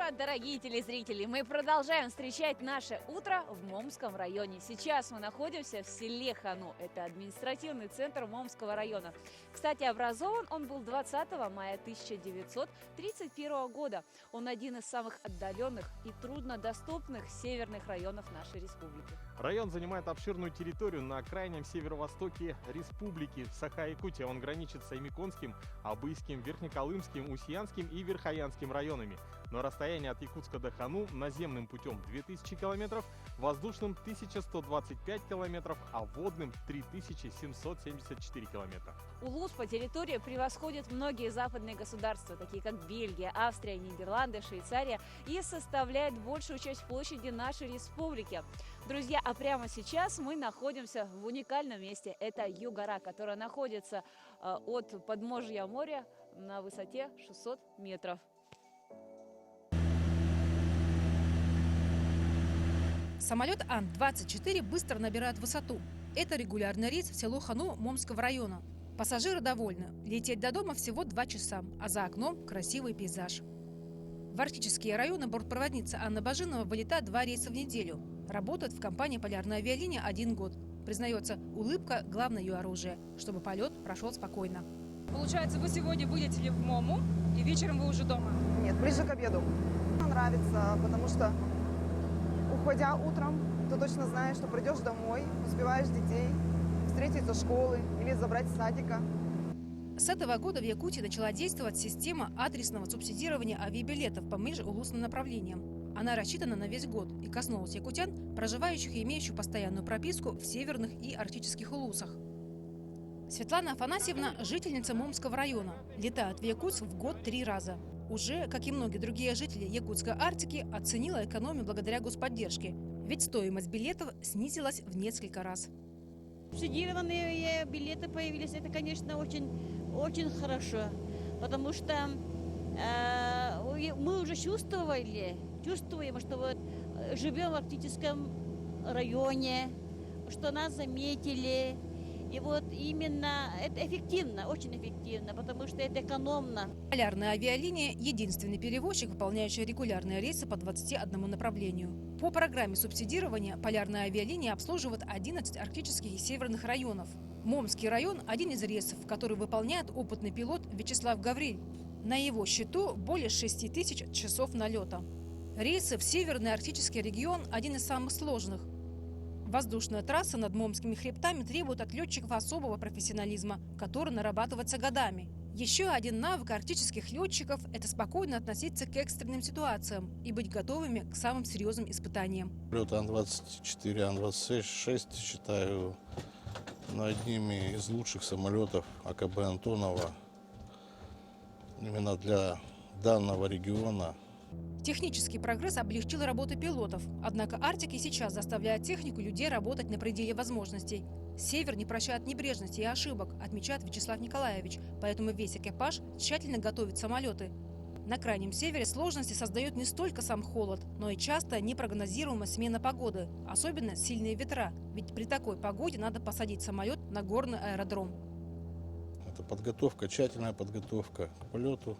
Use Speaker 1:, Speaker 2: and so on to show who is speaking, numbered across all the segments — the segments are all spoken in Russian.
Speaker 1: утро, дорогие телезрители! Мы продолжаем встречать наше утро в Момском районе. Сейчас мы находимся в селе Хану. Это административный центр Момского района. Кстати, образован он был 20 мая 1931 года. Он один из самых отдаленных и труднодоступных северных районов нашей республики.
Speaker 2: Район занимает обширную территорию на крайнем северо-востоке республики Саха-Якутия. Он граничит с Аймиконским, Абыйским, Верхнеколымским, Усьянским и Верхоянским районами. Но расстояние от Якутска до Хану наземным путем 2000 километров, воздушным 1125 километров, а водным 3774 километра.
Speaker 1: Улус по территории превосходит многие западные государства, такие как Бельгия, Австрия, Нидерланды, Швейцария, и составляет большую часть площади нашей республики. Друзья, а прямо сейчас мы находимся в уникальном месте. Это Югора, которая находится от подножья моря на высоте 600 метров.
Speaker 3: Самолет Ан-24 быстро набирает высоту. Это регулярный рейс в село Хану Момского района. Пассажиры довольны. Лететь до дома всего 2 часа, а за окном красивый пейзаж. В арктические районы бортпроводница Анна Бажинова вылетает 2 рейса в неделю. Работает в компании «Полярная авиалиния» 1 год. Признается, улыбка – главное ее оружие, чтобы полет прошел спокойно.
Speaker 4: Получается, вы сегодня вылетели в Мому, и вечером вы уже дома?
Speaker 5: Нет, ближе к обеду. Нравится, потому что, уходя утром, ты точно знаешь, что придешь домой, успеваешь детей встретить со школы или забрать с садика.
Speaker 3: С этого года в Якутии начала действовать система адресного субсидирования авиабилетов по межулусным направлениям. Она рассчитана на весь год и коснулась якутян, проживающих и имеющих постоянную прописку в северных и арктических улусах. Светлана Афанасьевна – жительница Момского района. Летает в Якутск в год 3 раза. Уже, как и многие другие жители Якутской Арктики, оценила экономию благодаря господдержке. Ведь стоимость билетов снизилась в несколько раз.
Speaker 6: Субсидированные билеты появились, это, конечно, очень хорошо, потому что мы уже чувствуем, что вот живем в арктическом районе, что нас заметили. И вот именно это эффективно, очень эффективно, потому что это экономно.
Speaker 3: Полярная авиалиния – единственный перевозчик, выполняющий регулярные рейсы по 21 направлению. По программе субсидирования полярная авиалиния обслуживает 11 арктических и северных районов. Момский район – один из рейсов, который выполняет опытный пилот Вячеслав Гавриль. На его счету более 6000 часов налета. Рейсы в северный арктический регион – один из самых сложных. Воздушная трасса над Момскими хребтами требует от летчиков особого профессионализма, который нарабатывается годами. Еще один навык арктических летчиков – это спокойно относиться к экстренным ситуациям и быть готовыми к самым серьезным испытаниям.
Speaker 7: Лет Ан-24, Ан-26 считаю одними из лучших самолетов АКБ Антонова именно для данного региона.
Speaker 3: Технический прогресс облегчил работу пилотов. Однако Арктика сейчас заставляет технику и людей работать на пределе возможностей. Север не прощает небрежности и ошибок, отмечает Вячеслав Николаевич. Поэтому весь экипаж тщательно готовит самолеты. На крайнем севере сложности создает не столько сам холод, но и часто непрогнозируемая смена погоды. Особенно сильные ветра. Ведь при такой погоде надо посадить самолет на горный аэродром.
Speaker 7: Это подготовка, тщательная подготовка к полету,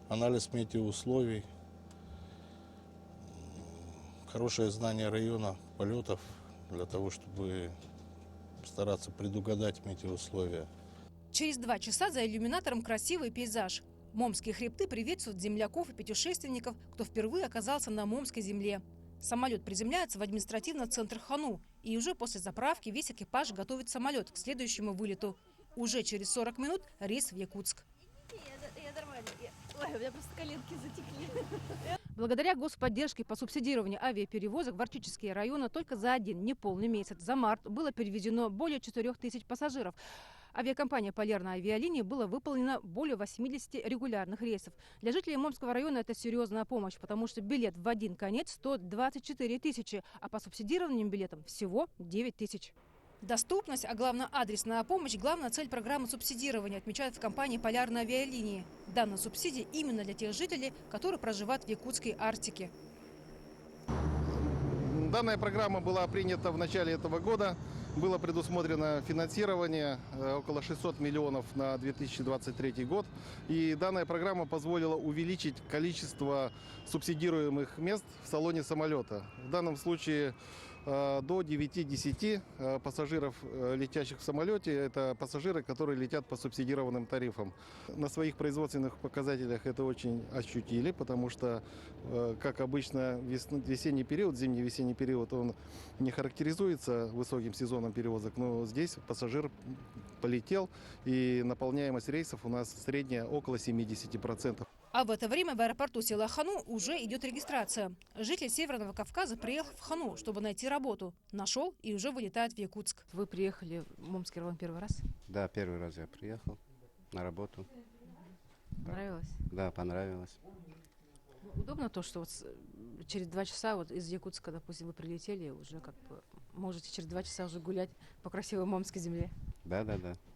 Speaker 7: анализ метеоусловий. Хорошее знание района полетов для того, чтобы стараться предугадать метеоусловия.
Speaker 3: Через 2 часа за иллюминатором красивый пейзаж. Момские хребты приветствуют земляков и путешественников, кто впервые оказался на Момской земле. Самолет приземляется в административный центр Хану, и уже после заправки весь экипаж готовит самолет к следующему вылету. Уже через 40 минут рейс в Якутск.
Speaker 1: Я нормально. Ой, у меня просто коленки затекли.
Speaker 3: Благодаря господдержке по субсидированию авиаперевозок в арктические районы только за один неполный месяц, за март, было перевезено более 4000 пассажиров. Авиакомпания «Полярная авиалиния» было выполнено более 80 регулярных рейсов. Для жителей Момского района это серьезная помощь, потому что билет в один конец стоит 24 000, а по субсидированным билетам всего 9 000. Доступность, а главное адресная помощь – главная цель программы субсидирования, отмечают в компании «Полярная авиалиния». Данная субсидия именно для тех жителей, которые проживают в Якутской Арктике.
Speaker 8: Данная программа была принята в начале этого года. Было предусмотрено финансирование около 600 миллионов на 2023 год. И данная программа позволила увеличить количество субсидируемых мест в салоне самолета. В данном случае до 9-10 пассажиров, летящих в самолете, это пассажиры, которые летят по субсидированным тарифам. На своих производственных показателях это очень ощутили, потому что, как обычно, весенний период, зимний-весенний период, он не характеризуется высоким сезоном перевозок, но здесь пассажир полетел, и наполняемость рейсов у нас средняя около 70%.
Speaker 3: А в это время в аэропорту села Хану уже идет регистрация. Житель Северного Кавказа приехал в Хану, чтобы найти работу. Нашел и уже вылетает в Якутск.
Speaker 9: Вы приехали в Момский район первый раз?
Speaker 10: Да, первый раз я приехал на работу.
Speaker 9: Понравилось?
Speaker 10: Да, понравилось.
Speaker 9: Удобно то, что вот через 2 часа вот из Якутска, допустим, вы прилетели, уже как бы можете через 2 часа уже гулять по красивой Момской земле.
Speaker 10: Да.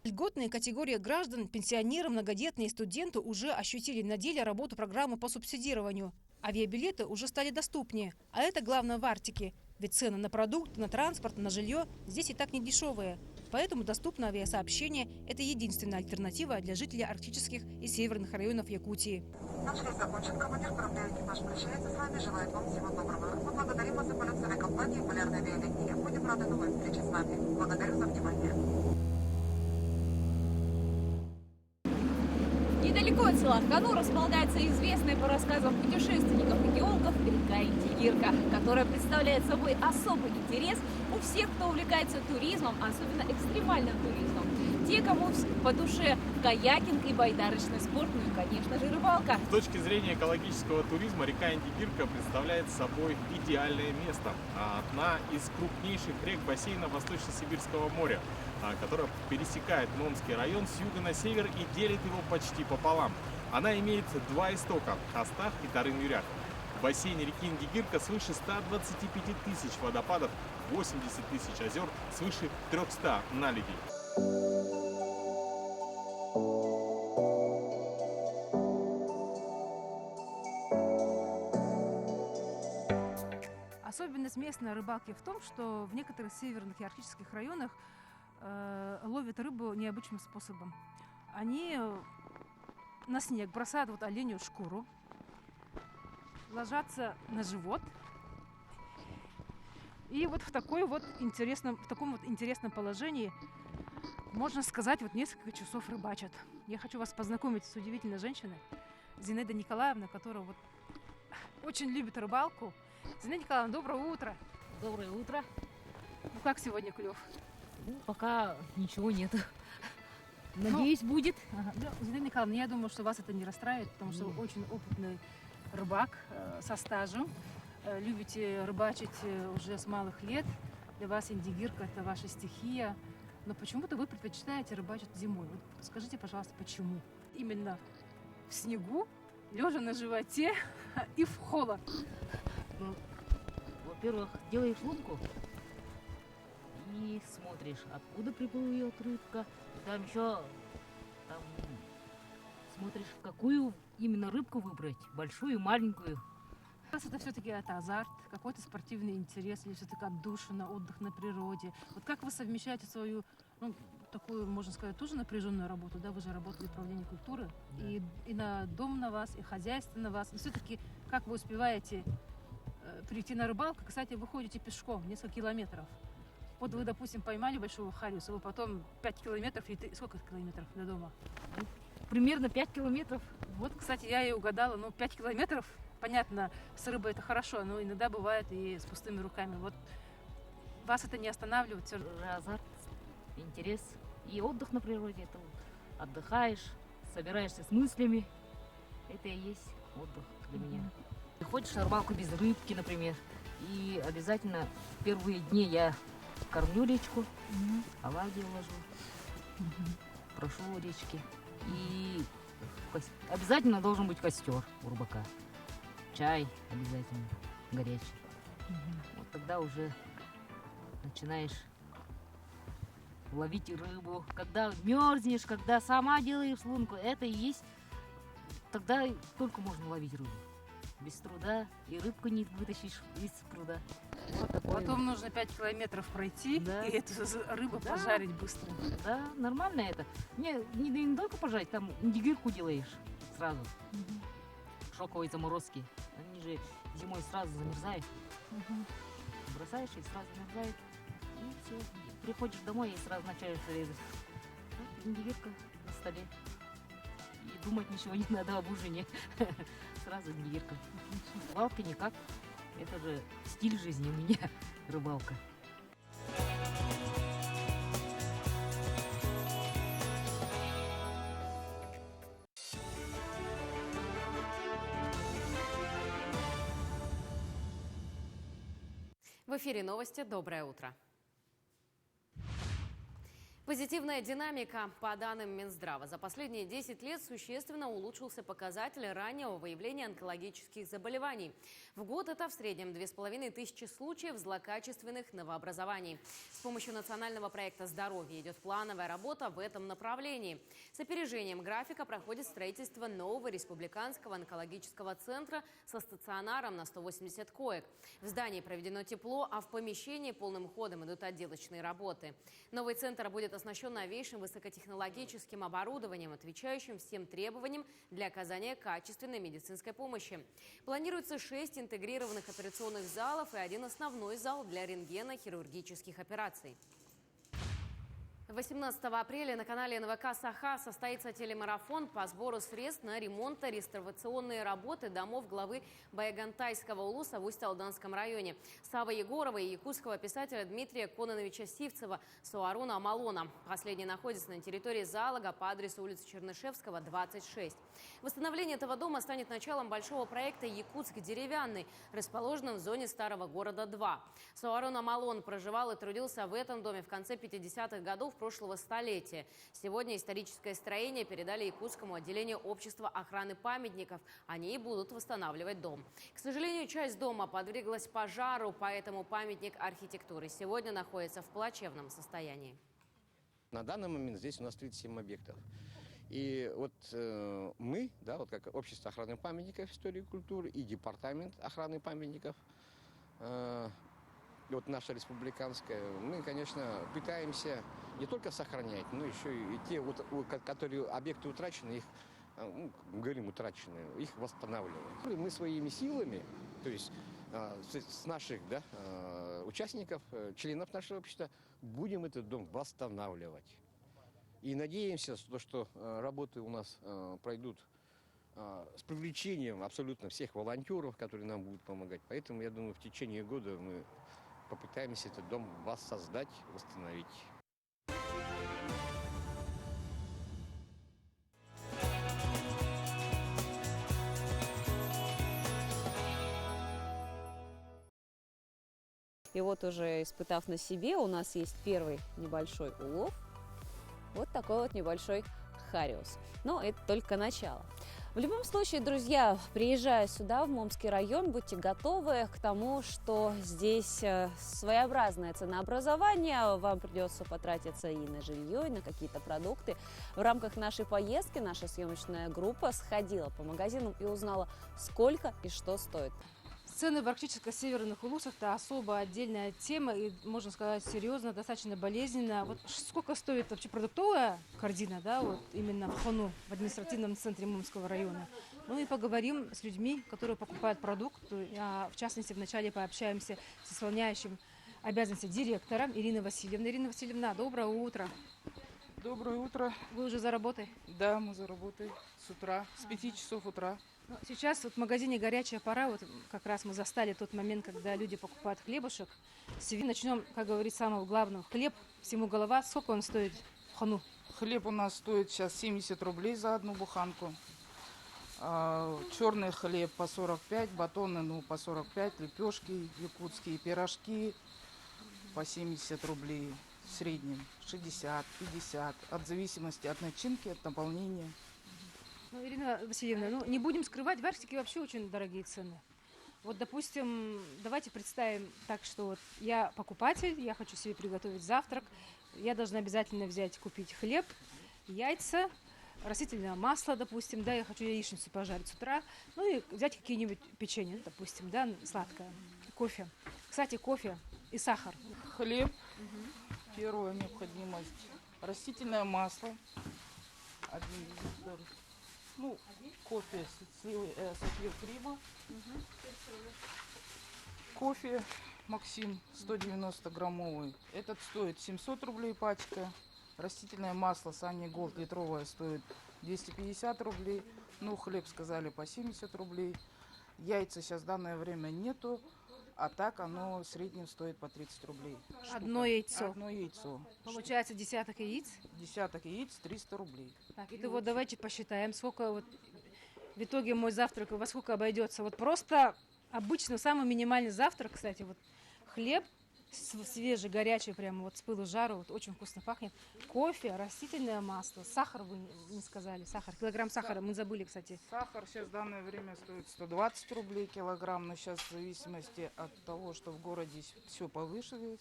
Speaker 3: Льготные категории граждан, пенсионеры, многодетные студенты уже ощутили на деле работу программы по субсидированию. Авиабилеты уже стали доступнее. А это главное в Арктике. Ведь цены на продукты, на транспорт, на жилье здесь и так не дешевые. Поэтому доступное авиасообщение – это единственная альтернатива для жителей арктических и северных районов Якутии.
Speaker 11: Наш рейс закончен. Командир корабля экипаж прощается с вами. Желает вам всего доброго. Мы благодарим вас за полет с авиакомпанией «Полярная авиалиния». Будем рады новой встрече с вами. Благодарю за внимание.
Speaker 1: Недалеко от села Хану располагается известная по рассказам путешественников и геологов река Индигирка, которая представляет собой особый интерес у всех, кто увлекается туризмом, особенно экстремальным туризмом. Те, кому по душе каякинг и байдарочный спорт, ну и, конечно же, рыбалка.
Speaker 2: С точки зрения экологического туризма река Индигирка представляет собой идеальное место. Одна из крупнейших рек бассейна Восточно-Сибирского моря, которая пересекает Момский район с юга на север и делит его почти пополам. Она имеет 2 истока – Астах и Тарын-Юряк. В бассейне реки Индигирка свыше 125 тысяч водопадов, 80 тысяч озер, свыше 300 наледей.
Speaker 3: Особенность местной рыбалки в том, что в некоторых северных и арктических районах ловят рыбу необычным способом. Они на снег бросают вот оленью шкуру, ложатся на живот и вот в таком вот интересном положении, можно сказать, вот несколько часов рыбачат. Я хочу вас познакомить с удивительной женщиной, Зинаида Николаевна, которая вот очень любит рыбалку. Зинаида Николаевна, доброе утро.
Speaker 12: Доброе утро.
Speaker 3: Ну как сегодня клев?
Speaker 12: Ну, пока ничего нет. Надеюсь, будет.
Speaker 3: Ага. Зинаида Николаевна, я думаю, что вас это не расстраивает, потому что вы очень опытный рыбак со стажем. Любите рыбачить уже с малых лет. Для вас Индигирка – это ваша стихия. Но почему-то вы предпочитаете рыбачить зимой. Вот скажите, пожалуйста, почему? Именно в снегу, лежа на животе и в холод.
Speaker 12: Ну, во-первых, делаешь лунку и смотришь, откуда приплывет рыбка. Там еще смотришь, какую именно рыбку выбрать, большую, маленькую.
Speaker 3: Это все-таки это азарт, какой-то спортивный интерес, или все-таки отдушина, отдых на природе. Вот как вы совмещаете свою, ну, такую, можно сказать, тоже напряженную работу, да? Вы же работали в управлении культуры, да. и на дом на вас, и хозяйство на вас. И все-таки как вы успеваете прийти на рыбалку? Кстати, вы ходите пешком несколько километров. Вот вы, допустим, поймали большого хариуса, вы потом 5 километров, сколько километров до дома?
Speaker 12: Примерно 5 километров.
Speaker 3: Вот, кстати, я и угадала, 5 километров. Понятно, с рыбой это хорошо, но иногда бывает и с пустыми руками. Вот вас это не останавливает?
Speaker 12: Азарт, интерес и отдых на природе. Это отдыхаешь, собираешься с мыслями. Это и есть отдых для меня. Ты ходишь на рыбалку без рыбки, например. И обязательно в первые дни я кормлю речку, оладьи ложу, прошу речки. И обязательно должен быть костер у рыбака. Чай обязательно горячий. Вот тогда уже начинаешь ловить рыбу. Когда мерзнешь, когда сама делаешь лунку, это и есть. Тогда только можно ловить рыбу. без труда, и рыбку не вытащишь из пруда. Вот такое.
Speaker 9: Потом нужно 5 километров пройти,
Speaker 12: Да.
Speaker 9: и эту рыбу
Speaker 12: Да.
Speaker 9: пожарить быстро.
Speaker 12: Да, нормально это. Не только пожарить, там индигирку делаешь сразу. Шоковые заморозки. Они же зимой сразу замерзают. Бросаешь и сразу замерзают. И все. Приходишь домой и сразу начинаешь резать. Вот индигирка на столе. И думать ничего не надо об ужине. Сразу индигирка. Рыбалка никак. Это же стиль жизни у меня. Рыбалка.
Speaker 13: В эфире новости. Доброе утро. Позитивная динамика. По данным Минздрава, за последние 10 лет существенно улучшился показатель раннего выявления онкологических заболеваний. В год это в среднем 2500 случаев злокачественных новообразований. С помощью национального проекта «Здоровье» идет плановая работа в этом направлении. С опережением графика проходит строительство нового республиканского онкологического центра со стационаром на 180 коек. В здании проведено тепло, а в помещении полным ходом идут отделочные работы. Новый центр будет оснащен новейшим высокотехнологическим оборудованием, отвечающим всем требованиям для оказания качественной медицинской помощи. Планируется 6 интегрированных операционных залов и 1 основной зал для рентгено-хирургических операций. 18 апреля на канале НВК «Саха» состоится телемарафон по сбору средств на ремонтно-реставрационные работы домов главы Байгантайского улуса в Усть-Алданском районе Савы Егорова и якутского писателя Дмитрия Кононовича Сивцева Суаруна Амалона. Последний находится на территории Залога по адресу улицы Чернышевского, 26. Восстановление этого дома станет началом большого проекта «Якутск деревянный», расположенном в зоне Старого города 2. Суарун Амалон проживал и трудился в этом доме в конце 50-х годов прошлого столетия. Сегодня историческое строение передали Якутскому отделению общества охраны памятников. Они будут восстанавливать дом. К сожалению, часть дома подверглась пожару, поэтому памятник архитектуры сегодня находится в плачевном состоянии.
Speaker 14: На данный момент здесь у нас 37 объектов. И вот мы, да, вот как общество охраны памятников истории и культуры и департамент охраны памятников, вот наша республиканская, мы, конечно, пытаемся не только сохранять, но еще и те, вот, которые объекты утрачены, их, говорим утраченные, их восстанавливаем. Мы своими силами, то есть с наших, да, участников, членов нашего общества, будем этот дом восстанавливать. И надеемся, что работы у нас пройдут с привлечением абсолютно всех волонтеров, которые нам будут помогать. Поэтому, я думаю, в течение года мы попытаемся этот дом воссоздать, восстановить.
Speaker 1: И вот уже испытав на себе, у нас есть первый небольшой улов. Вот такой вот небольшой хариус. Но это только начало. В любом случае, друзья, приезжая сюда, в Момский район, будьте готовы к тому, что здесь своеобразное ценообразование. Вам придется потратиться и на жилье, и на какие-то продукты. В рамках нашей поездки наша съемочная группа сходила по магазинам и узнала, сколько и что стоит.
Speaker 9: Цены в арктическо-северных улусах – это особо отдельная тема и, можно сказать, серьезно, достаточно болезненно. Вот сколько стоит вообще продуктовая корзина, да, вот именно в Хону, в административном центре Момского района? Ну и поговорим с людьми, которые покупают продукт. В частности, вначале пообщаемся с исполняющим обязанности директором Ириной Васильевной. Ирина Васильевна, доброе утро.
Speaker 15: Доброе утро.
Speaker 9: Вы уже за работой? Да, мы за работой с утра, с 5 часов утра. Сейчас вот в магазине «Горячая пора», вот как раз мы застали тот момент, когда люди покупают хлебушек. Начнем, как говорится, с самого главного. Хлеб, всему голова. Сколько он стоит в Хону?
Speaker 15: Хлеб у нас стоит сейчас 70 рублей за одну буханку. Черный хлеб по 45, батоны по 45, лепешки якутские, пирожки по 70 рублей. В среднем 60, 50, от зависимости от начинки, от наполнения.
Speaker 9: Ну, Ирина Васильевна, не будем скрывать, в Арктике вообще очень дорогие цены. Вот, допустим, давайте представим так, что вот я покупатель, я хочу себе приготовить завтрак, я должна обязательно купить хлеб, яйца, растительное масло, допустим, да, я хочу яичницу пожарить с утра, ну и взять какие-нибудь печенье, ну, допустим, да, сладкое, кофе. Кстати, кофе и сахар.
Speaker 15: Хлеб, первая необходимость. Растительное масло, 1 литр. Ну, кофе с ответ крима. Кофе Максим 190 граммовый. Этот стоит 700 рублей пачка. Растительное масло Sunny Gold литровое стоит 250 рублей. Ну, хлеб сказали по 70 рублей. Яйца сейчас в данное время нету. А так оно в среднем стоит по 30 рублей.
Speaker 9: Одно яйцо.
Speaker 15: Одно яйцо.
Speaker 9: Получается десяток яиц?
Speaker 15: Десяток яиц 300 рублей.
Speaker 9: Так, это вот давайте посчитаем, сколько вот в итоге мой завтрак во сколько обойдется. Вот просто обычно самый минимальный завтрак, кстати, вот хлеб свежий, горячий, прямо вот с пылу жару, вот очень вкусно пахнет. Кофе, растительное масло, сахар вы не сказали, сахар, килограмм сахара, мы забыли, кстати.
Speaker 15: Сахар сейчас в данное время стоит 120 рублей килограмм, но сейчас в зависимости от того, что в городе все повышилось,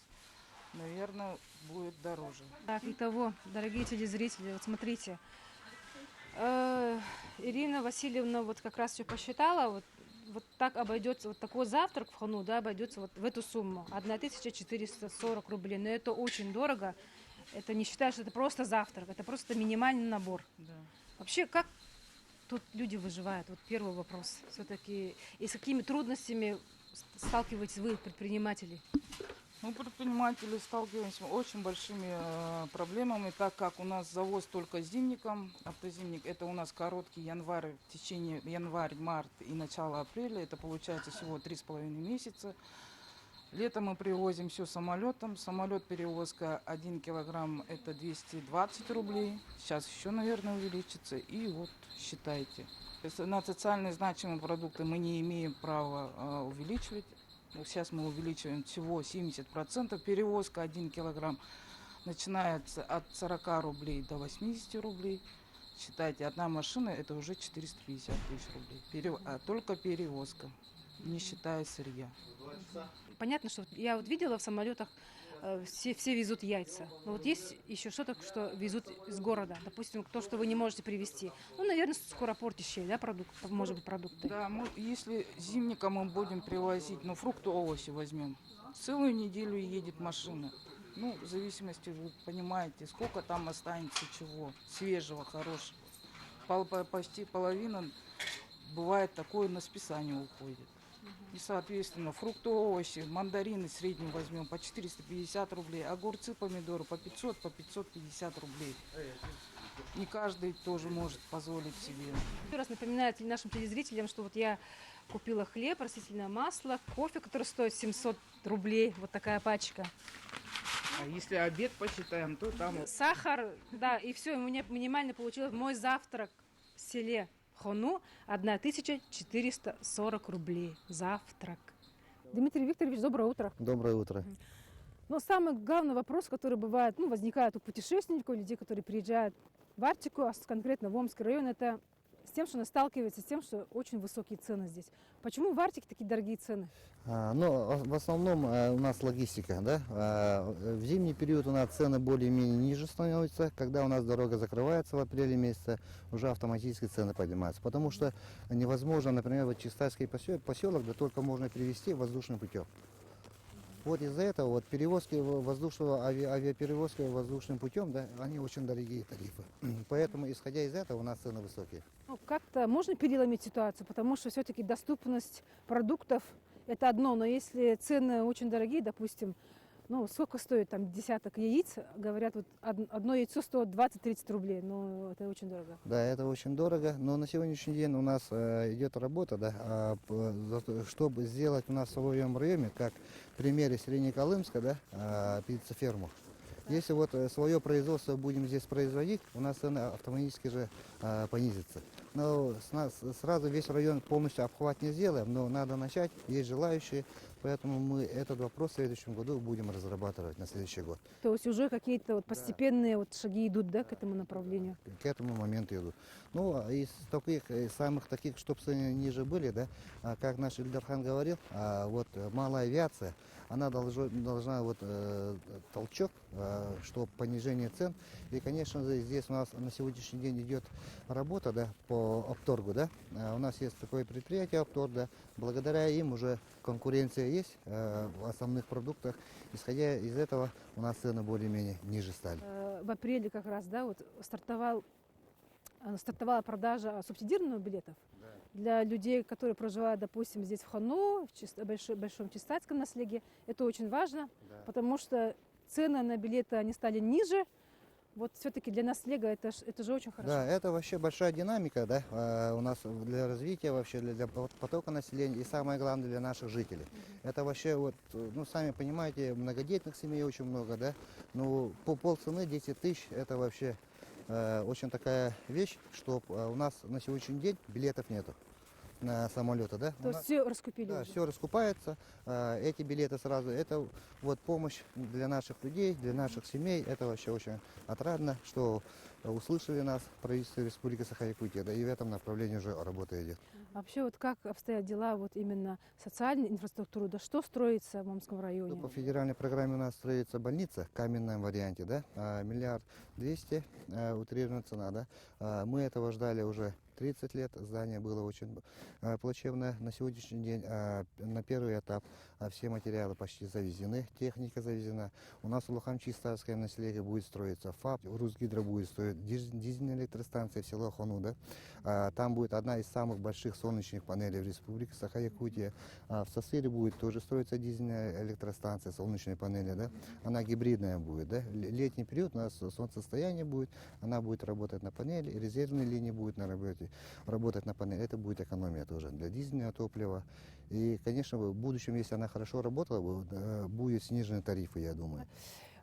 Speaker 15: наверное, будет дороже.
Speaker 9: Так, итого, дорогие телезрители, вот смотрите, Ирина Васильевна вот как раз все посчитала, вот так обойдется, вот такой завтрак в Хону, да, обойдется вот в эту сумму, 1440 рублей, но это очень дорого, это не считаю, что это просто завтрак, это просто минимальный набор.
Speaker 15: Да.
Speaker 9: Вообще, как тут люди выживают? Вот первый вопрос. Все-таки и с какими трудностями сталкиваетесь вы, предприниматели?
Speaker 15: Мы, предприниматели, сталкиваемся с очень большими проблемами, так как у нас завоз только зимником. Автозимник – это у нас короткий январь, в течение январь-март и начало апреля. Это получается всего 3,5 месяца. Летом мы привозим все самолетом. Самолет перевозка 1 килограмм – это 220 рублей. Сейчас еще, наверное, увеличится. И вот считайте. На социально значимые продукты мы не имеем права увеличивать. Сейчас мы увеличиваем всего 70%. Перевозка 1 килограмм начинается от 40 рублей до 80 рублей. Считайте, одна машина – это уже 450 тысяч рублей. Только перевозка, не считая сырья.
Speaker 9: Понятно, что я вот видела в самолетах, все везут яйца. Но вот есть еще что-то, что везут из города. Допустим, то, что вы не можете привезти. Ну, наверное, скоропортящие, да, может быть, продукты.
Speaker 15: Да, если зимником мы будем привозить, ну, фрукты, овощи возьмем, целую неделю едет машина. Ну, в зависимости, вы понимаете, сколько там останется чего, свежего, хорошего. Почти половина, бывает такое, на списание уходит. И, соответственно, фрукты, овощи, мандарины в среднем возьмем по 450 рублей, огурцы, помидоры по 500, по 550 рублей. Не каждый тоже может позволить себе.
Speaker 9: Еще раз напоминаю нашим телезрителям, что вот я купила хлеб, растительное масло, кофе, который стоит 700 рублей, вот такая пачка.
Speaker 15: А если обед посчитаем, то там...
Speaker 9: Сахар, да, и все, у меня минимально получилось мой завтрак в селе Хону 1440 рублей. Завтрак. Дмитрий Викторович, доброе утро.
Speaker 16: Доброе утро.
Speaker 9: Но самый главный вопрос, который бывает, возникает у путешественников, людей, которые приезжают в Арктику, а конкретно в Омский район, это с тем, что она сталкивается с тем, что очень высокие цены здесь. Почему в Арктике такие дорогие цены?
Speaker 16: В основном у нас логистика, да. В зимний период у нас цены более-менее ниже становятся. Когда у нас дорога закрывается в апреле месяце, уже автоматически цены поднимаются. Потому что невозможно, например, вот Чистайский поселок, да только можно перевезти воздушным путем. Вот из-за этого вот перевозки авиаперевозки воздушным путем, да, они очень дорогие тарифы. Поэтому, исходя из этого, у нас цены высокие.
Speaker 9: Как-то можно переломить ситуацию, потому что все-таки доступность продуктов – это одно, но если цены очень дорогие, допустим, сколько стоит там десяток яиц, говорят, вот одно яйцо стоит 20-30 рублей, это очень дорого.
Speaker 16: Да, это очень дорого, но на сегодняшний день у нас идет работа, да, чтобы сделать у нас в своем районе, как в примере Среднеколымска, да, птицеферму. Если вот свое производство будем здесь производить, у нас цены автоматически же понизятся. Но сразу весь район полностью обхват не сделаем, но надо начать, есть желающие, Поэтому мы этот вопрос в следующем году будем разрабатывать на следующий год.
Speaker 9: То есть уже какие-то вот постепенные вот шаги идут, да, к этому направлению?
Speaker 16: К этому моменту идут. Ну, из таких, самых таких, чтобы ниже были, да, как наш Ильдархан говорил, вот малая авиация, она должна вот толчок, что понижение цен. И, конечно же, здесь у нас на сегодняшний день идет работа, да, по Апторгу, да. У нас есть такое предприятие Апторг, да. Благодаря им уже конкуренция есть в основных продуктах. Исходя из этого, у нас цены более-менее ниже стали.
Speaker 9: В апреле как раз, да, вот стартовала продажа субсидированных билетов для людей, которые проживают, допустим, здесь в Хану, в Большом Чистацком наследии. Это очень важно, потому что цены на билеты они стали ниже. Вот все-таки для наследия это же очень хорошо.
Speaker 16: Да, это вообще большая динамика, да, у нас для развития, вообще для потока населения и самое главное для наших жителей. Это вообще вот, ну сами понимаете, многодетных семей очень много, да, ну по полцены 10 тысяч это вообще очень такая вещь, что у нас на сегодняшний день билетов нету на самолеты, да.
Speaker 9: То есть все раскупили?
Speaker 16: Да,
Speaker 9: уже?
Speaker 16: все раскупается, эти билеты сразу, это вот помощь для наших людей, для наших семей, это вообще очень отрадно, что услышали нас правительство Республики Саха-Якутия, да, и в этом направлении уже работа идет.
Speaker 9: Вообще вот как обстоят дела вот именно социальной инфраструктуры, да что строится в Момском районе?
Speaker 16: По федеральной программе у нас строится больница в каменном варианте, да, 1 200 000 утрированная цена, да. Мы этого ждали уже 30 лет, здание было очень плачевное. На сегодняшний день на первый этап все материалы почти завезены, техника завезена. У нас в Лухам-Чистарском населении будет строиться ФАП, Русгидро будет строить дизельная электростанция в село Хону, да. Там будет одна из самых больших солнечных панелей в Республике Саха-Якутия. В Сосыре будет тоже строиться дизельная электростанция, солнечные панели, да. Она гибридная будет, да. Летний период у нас солнцестояние будет, она будет работать на панели, резервные линии будут на работе. Работать на панели, это будет экономия тоже для дизельного топлива. И, конечно, в будущем, если она хорошо работала, будут снижены тарифы, я думаю.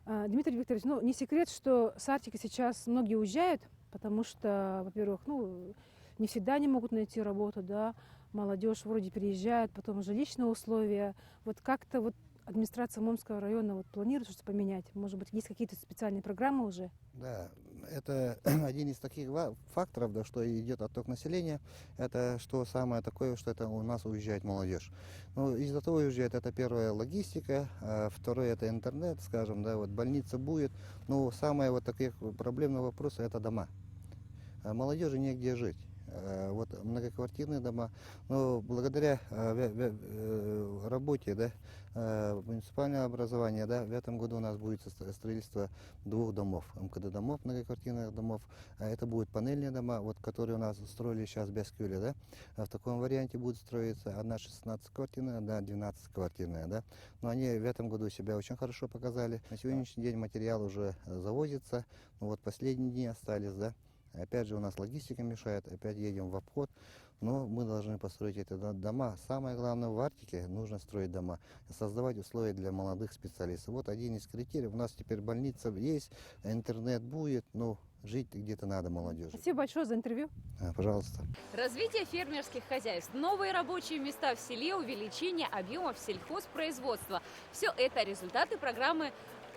Speaker 9: Дмитрий Викторович, ну не секрет, что с Арктики сейчас многие уезжают, потому что, во-первых, ну не всегда они могут найти работу, да, молодежь вроде переезжает, потом жилищные условия. Вот как-то вот администрация Момского района вот планирует что-то поменять? Может быть, есть какие-то специальные программы уже?
Speaker 16: Да, это один из таких факторов, да, что идет отток населения. Это что самое такое, что это у нас уезжает молодежь. Ну, из-за того уезжает, это первое логистика, второе это интернет, скажем, да, вот больница будет. Но самое вот таких проблемные вопросы это дома. Молодежи негде жить. Вот многоквартирные дома, но благодаря работе, да, муниципального образования, да, в этом году у нас будет строительство 2 домов, МКД домов, многоквартирных домов. Это будут панельные дома, вот, которые у нас строили сейчас в Бескюле, да. В таком варианте будет строиться одна 16-квартирная, одна 12-квартирная, да. Но они в этом году себя очень хорошо показали. На сегодняшний день материал уже завозится, но вот последние дни остались, да. Опять же у нас логистика мешает, опять едем в обход, но мы должны построить эти дома. Самое главное в Арктике нужно строить дома, создавать условия для молодых специалистов. Вот один из критериев. У нас теперь больница есть, интернет будет, но жить где-то надо молодежи.
Speaker 9: Спасибо большое за интервью.
Speaker 16: Пожалуйста.
Speaker 1: Развитие фермерских хозяйств, новые рабочие места в селе, увеличение объемов сельхозпроизводства. Все это результаты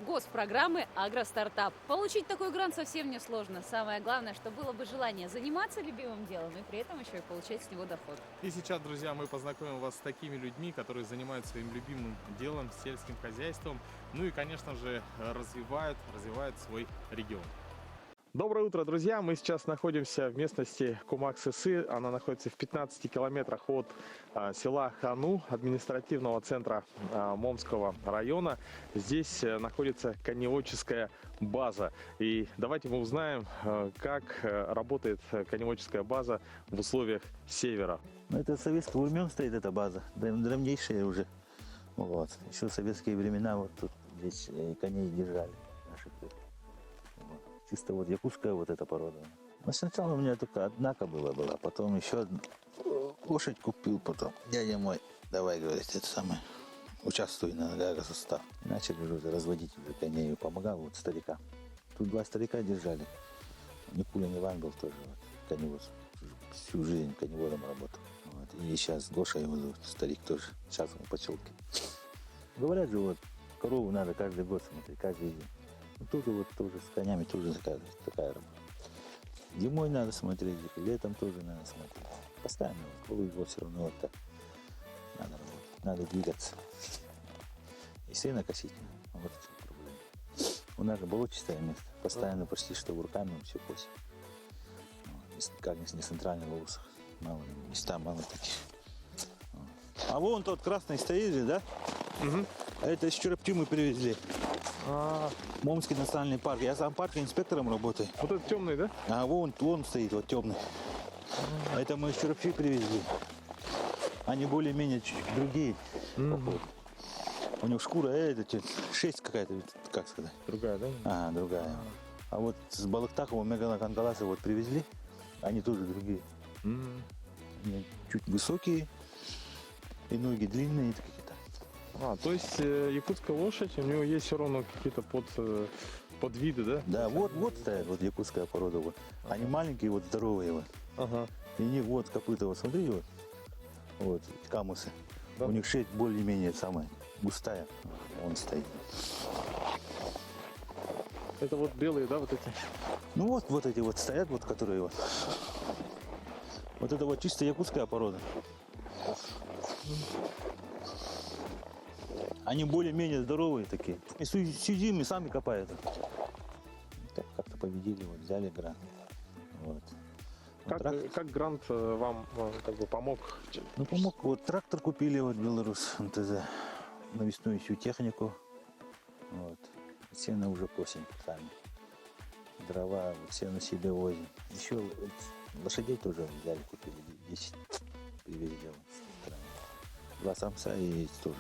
Speaker 1: госпрограммы «Агростартап». Получить такой грант совсем не сложно. Самое главное, что было бы желание заниматься любимым делом и при этом еще и получать с него доход.
Speaker 2: И сейчас, друзья, мы познакомим вас с такими людьми, которые занимаются своим любимым делом, сельским хозяйством. Ну и, конечно же, развивают свой регион. Доброе утро, друзья! Мы сейчас находимся в местности Кумак-Сысы. Она находится в 15 километрах от села Хану, административного центра Момского района. Здесь находится коневодческая база. И давайте мы узнаем, как работает коневодческая база в условиях севера.
Speaker 17: Это советских времен стоит эта база, древнейшая уже. Вот. Еще в советские времена вот тут здесь коней держали наши предки. Чисто вот якутская вот эта порода. Но сначала у меня только одна кобыла была, потом еще одна. Лошадь купил потом. Дядя мой, давай, говорит, это самое, участвуй на агросостав. Начали уже разводить уже коней, помогал вот старика. Тут 2 старика держали. Никулин Иван был тоже вот, коневод. Всю жизнь коневодом работал. Вот. И сейчас Гоша его зовут, старик тоже. Сейчас он в поселке. Говорят же, вот, корову надо каждый год смотреть, каждый день. Ну, тоже вот тоже с конями тоже такая работа. Зимой надо смотреть, летом тоже надо смотреть. Постоянно, круглый год все равно вот так. Надо работать, надо двигаться. И сено косить. Вот в чем проблема. У нас же болотистое место. Постоянно почти что руками все косим. Как не центральный в Улусах. Мало места, мало таких. А вон тот красный стоит же, да?
Speaker 2: Угу.
Speaker 17: Это из Черепчи мы привезли. Момский национальный парк. Я сам парк инспектором работаю.
Speaker 2: Вот этот темный, да?
Speaker 17: А вон стоит, вот темный. Это мы из Черепчи привезли. Они более-менее чуть-чуть другие. У них шкура, шесть какая-то, как сказать.
Speaker 2: Другая, да?
Speaker 17: Ага, другая. А вот с Балыктахова мегалокангаласы вот привезли. Они тоже другие. Они чуть высокие. И ноги длинные какие-то.
Speaker 2: То есть якутская лошадь, у него есть все равно какие-то подвиды, да?
Speaker 17: Да, вот стоят, вот якутская порода. Вот. Они маленькие, вот здоровые. Вот.
Speaker 2: Ага.
Speaker 17: И у них вот копыта, вот смотри, вот камусы.
Speaker 2: Да.
Speaker 17: У них шесть более-менее самая густая. Он стоит.
Speaker 2: Это вот белые, да, вот эти?
Speaker 17: Ну вот эти вот стоят, вот которые вот. Вот это вот чисто якутская порода. Они более-менее здоровые такие. И сидим и сами копают. Так как-то победили, вот взяли грант. Вот.
Speaker 2: Как грант вам как бы помог?
Speaker 17: Ну помог. Вот трактор купили, вот Белорус МТЗ, навесную всю технику. Вот. Сено уже косим сами. Дрова, вот сено себе возим. Еще вот, лошадей тоже взяли, купили 10. Привезли с страны. 2 самца и тоже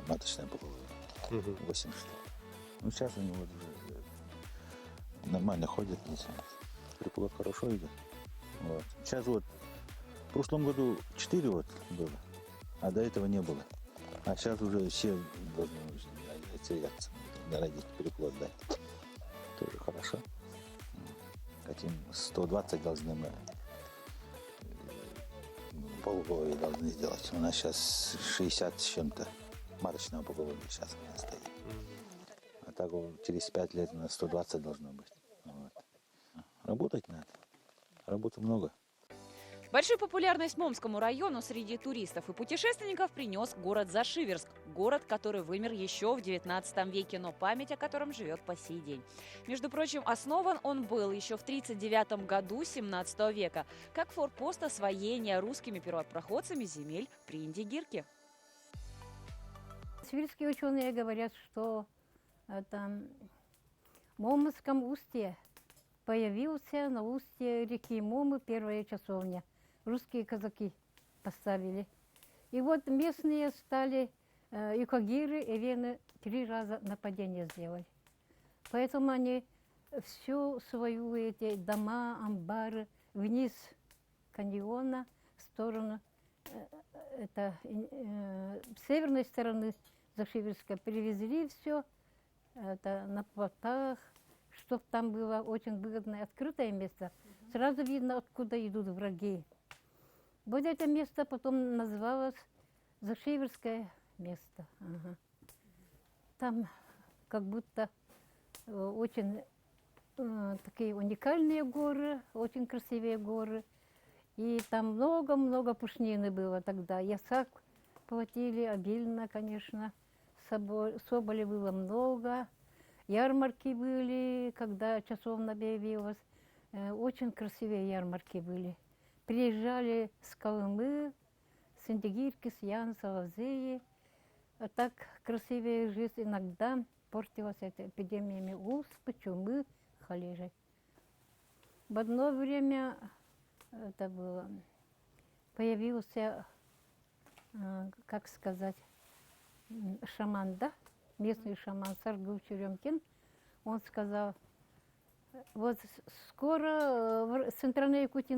Speaker 17: маточная поголовье. 8 штук. Ну сейчас они вот уже нормально ходят здесь. Приплод хорошо идет. Вот. Сейчас вот в прошлом году 4 вот было, а до этого не было. А сейчас уже все должны отселяться, народить переплод дать. Тоже хорошо. Хотим 120 должны мы полуголовья должны сделать. У нас сейчас 60 с чем-то маточного поголовья сейчас у нас стоит. А так вот, через 5 лет у нас 120 должно быть. Вот. Работать надо. Работы много.
Speaker 1: Большую популярность Момскому району среди туристов и путешественников принес город Зашиверск. Город, который вымер еще в 19 веке, но память о котором живет по сей день. Между прочим, основан он был еще в 1939 году 17 века, как форпост освоения русскими первопроходцами земель при Индигирке.
Speaker 18: Сибирские ученые говорят, что это в Момском устье появился на устье реки Момы первая часовня. Русские казаки поставили. И вот местные стали, и когиры, и вены 3 раза нападение сделали. Поэтому они всю свою эти дома, амбары вниз каньона, в сторону с северной стороны Зашиверска привезли все это на плотах, чтобы там было очень выгодное открытое место. Сразу видно, откуда идут враги. Вот это место потом называлось Зашиверское место. Ага. Там как будто очень такие уникальные горы, очень красивые горы. И там много-много пушнины было тогда. Ясак платили обильно, конечно. Соболи было много. Ярмарки были, когда часовня появилась. Очень красивые ярмарки были. Приезжали с Колымы, с Индигирки, с Ян, с Алазеи. А так красивая жизнь иногда портилась эпидемиями оспы, чумы, холеры. В одно время это было, появился, как сказать, шаман, да? Местный шаман Саргул Черемкин. Он сказал, вот скоро в Центральной Якутии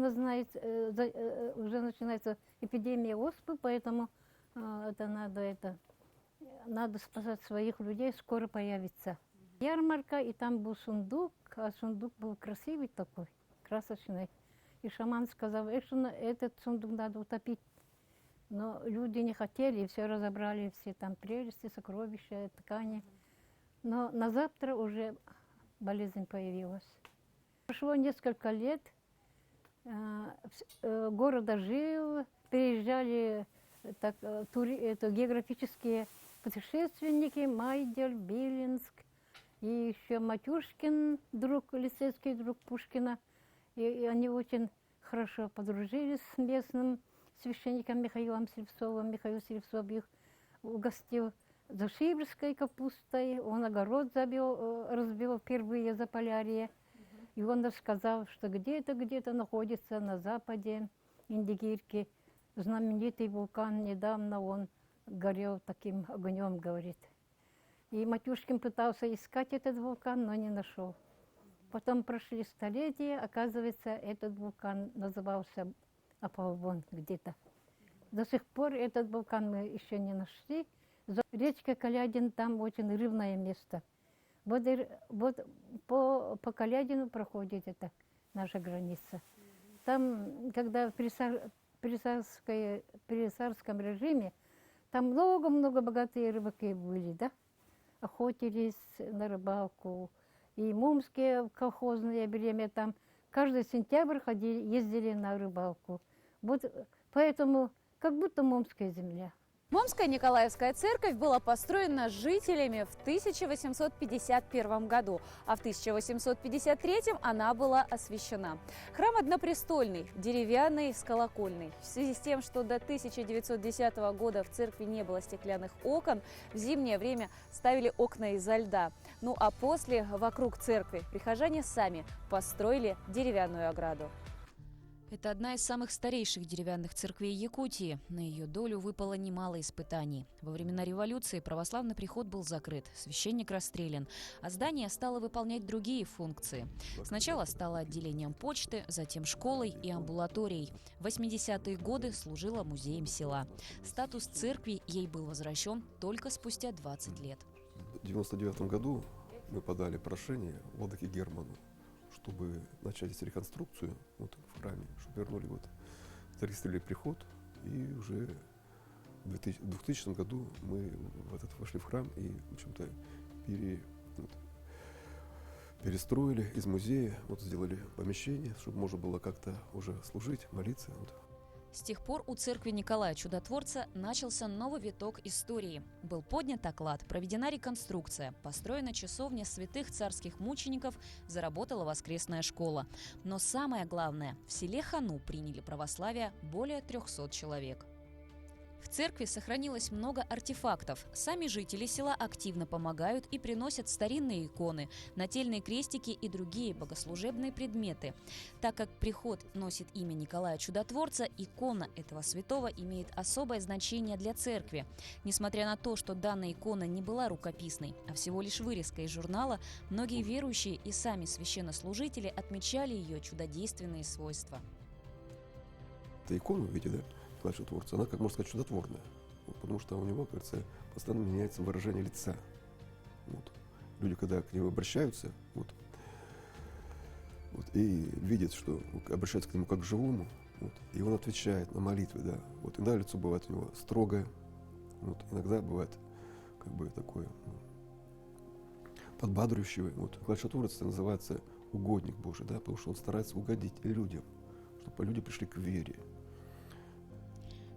Speaker 18: уже начинается эпидемия оспы, поэтому надо спасать своих людей, скоро появится ярмарка, и там был сундук, а сундук был красивый такой, красочный. И шаман сказал, этот сундук надо утопить. Но люди не хотели, и все разобрали, все там прелести, сокровища, ткани. Но на завтра уже болезнь появилась. Прошло несколько лет, город ожил, приезжали географические путешественники, Майдель, Белинск, и еще Матюшкин, лицейский друг Пушкина. И они очень хорошо подружились с местным священником Михаилом Селевцовым. Михаил Селевцов их угостил зашибрской капустой, он огород разбил впервые за Полярье. И он рассказал, что где-то находится на западе Индигирки знаменитый вулкан. Недавно он горел таким огнем, говорит. И Матюшкин пытался искать этот вулкан, но не нашел. Потом прошли столетия, оказывается, этот вулкан назывался Аполлон где-то. До сих пор этот вулкан мы еще не нашли. Речка Калядин, там очень рыбное место. Вот по Калядину проходит эта наша граница. Там, когда при царском режиме, там много-много богатые рыбаки были, да? Охотились на рыбалку. И мумские колхозное время там каждый сентябрь ездили на рыбалку. Вот поэтому как будто мумская земля.
Speaker 1: Момская Николаевская церковь была построена жителями в 1851 году, а в 1853 она была освящена. Храм однопрестольный, деревянный, с колокольной. В связи с тем, что до 1910 года в церкви не было стеклянных окон, в зимнее время ставили окна изо льда. Ну а после вокруг церкви прихожане сами построили деревянную ограду. Это одна из самых старейших деревянных церквей Якутии. На ее долю выпало немало испытаний. Во времена революции православный приход был закрыт, священник расстрелян, а здание стало выполнять другие функции. Сначала стало отделением почты, затем школой и амбулаторией. В 80-е годы служила музеем села. Статус церкви ей был возвращен только спустя 20 лет.
Speaker 19: В 1999 году мы подали прошение владыке Герману, чтобы начать реконструкцию в храме, чтобы вернули зарегистрировали приход, и уже в 2000 году мы вошли в храм и, в общем-то, перестроили из музея, сделали помещение, чтобы можно было как-то уже служить, молиться.
Speaker 1: С тех пор у церкви Николая Чудотворца начался новый виток истории. Был поднят оклад, проведена реконструкция, построена часовня святых царских мучеников, заработала воскресная школа. Но самое главное, в селе Хану приняли православие более 300 человек. В церкви сохранилось много артефактов. Сами жители села активно помогают и приносят старинные иконы, нательные крестики и другие богослужебные предметы. Так как приход носит имя Николая Чудотворца, икона этого святого имеет особое значение для церкви. Несмотря на то, что данная икона не была рукописной, а всего лишь вырезка из журнала, многие верующие и сами священнослужители отмечали ее чудодейственные свойства.
Speaker 19: Эта икона, видите, да? Чудотворца, она, как можно сказать, чудотворная. Потому что у него, кажется, постоянно меняется выражение лица. Люди, когда к нему обращаются, и видят, что обращаются к нему как к живому, и он отвечает на молитвы, да. Иногда лицо бывает у него строгое, иногда бывает такое подбадривающее. Чудотворец называется угодник Божий, да, потому что он старается угодить людям, чтобы люди пришли к вере.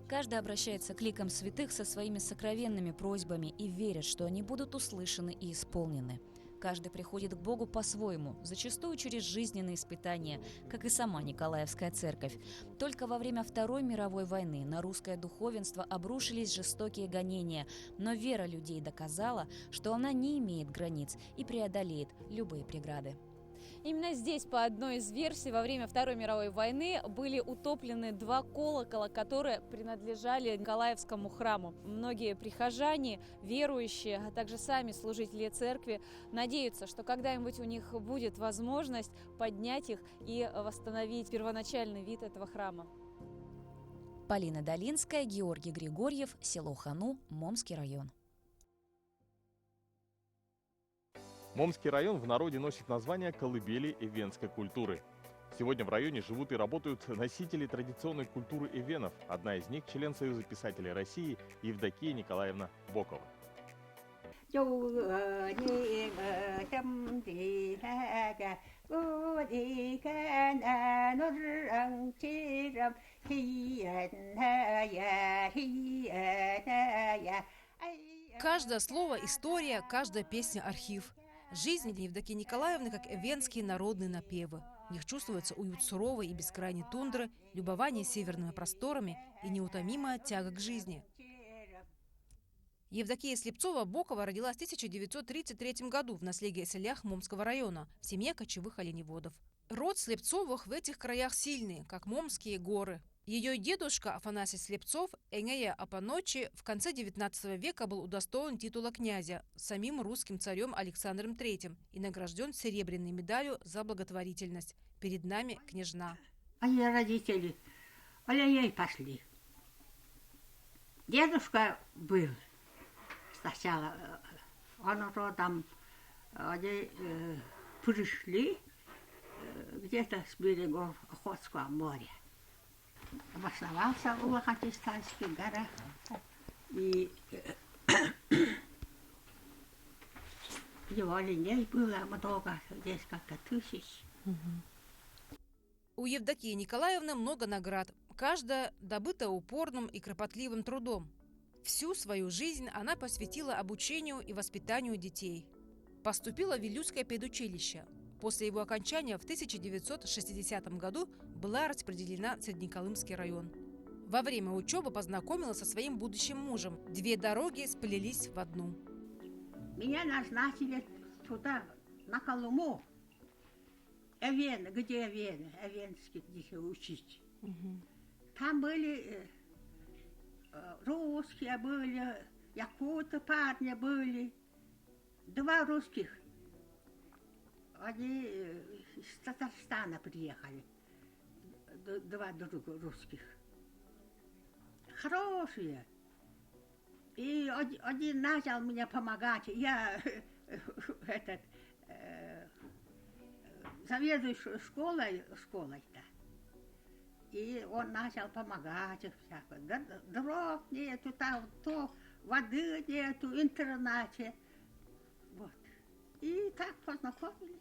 Speaker 1: Каждый обращается к ликам святых со своими сокровенными просьбами и верит, что они будут услышаны и исполнены. Каждый приходит к Богу по-своему, зачастую через жизненные испытания, как и сама Николаевская церковь. Только во время Второй мировой войны на русское духовенство обрушились жестокие гонения, но вера людей доказала, что она не имеет границ и преодолеет любые преграды. Именно здесь, по одной из версий, во время Второй мировой войны были утоплены 2 колокола, которые принадлежали Николаевскому храму. Многие прихожане, верующие, а также сами служители церкви надеются, что когда-нибудь у них будет возможность поднять их и восстановить первоначальный вид этого храма. Полина Долинская, Георгий Григорьев, село Хану, Момский район.
Speaker 2: Момский район в народе носит название колыбели эвенской культуры. Сегодня в районе живут и работают носители традиционной культуры эвенов. Одна из них – член Союза писателей России Евдокия Николаевна Бокова.
Speaker 3: Каждое слово – история, каждая песня – архив. Жизнь Евдокии Николаевны как эвенские народные напевы. В них чувствуется уют суровой и бескрайней тундры, любование северными просторами и неутомимая тяга к жизни. Евдокия Слепцова-Бокова родилась в 1933 году в Наследие-Селях Момского района в семье кочевых оленеводов. Род Слепцовых в этих краях сильный, как Момские горы. Ее дедушка Афанасий Слепцов, Энея Апаночи, в конце XIX века был удостоен титула князя самим русским царем Александром III и награжден серебряной медалью за благотворительность. Перед нами княжна.
Speaker 20: Они родители оленей пошли. Дедушка был сначала, он уже там, они пришли где-то с берегов Охотского моря. Обосновался в Лохотистальских горах. И его оленей было много, несколько тысяч.
Speaker 3: У Евдокии Николаевны много наград. Каждая добыта упорным и кропотливым трудом. Всю свою жизнь она посвятила обучению и воспитанию детей. Поступила в Вилюйское педучилище. После его окончания в 1960 году была распределена в Среднеколымский район. Во время учебы познакомилась со своим будущим мужем. Две дороги сплелись в одну.
Speaker 20: Меня назначили туда, на Колыму. Эвены, где эвены? Эвенских детей учить. Там были русские, были якуты, парни были. Два русских. Они из Татарстана приехали. Два друга русских. Хорошие. И один начал мне помогать. Я заведующий школой-то. И он начал помогать. Дров нету, там, то воды нету, в интернате. Вот. И так познакомились.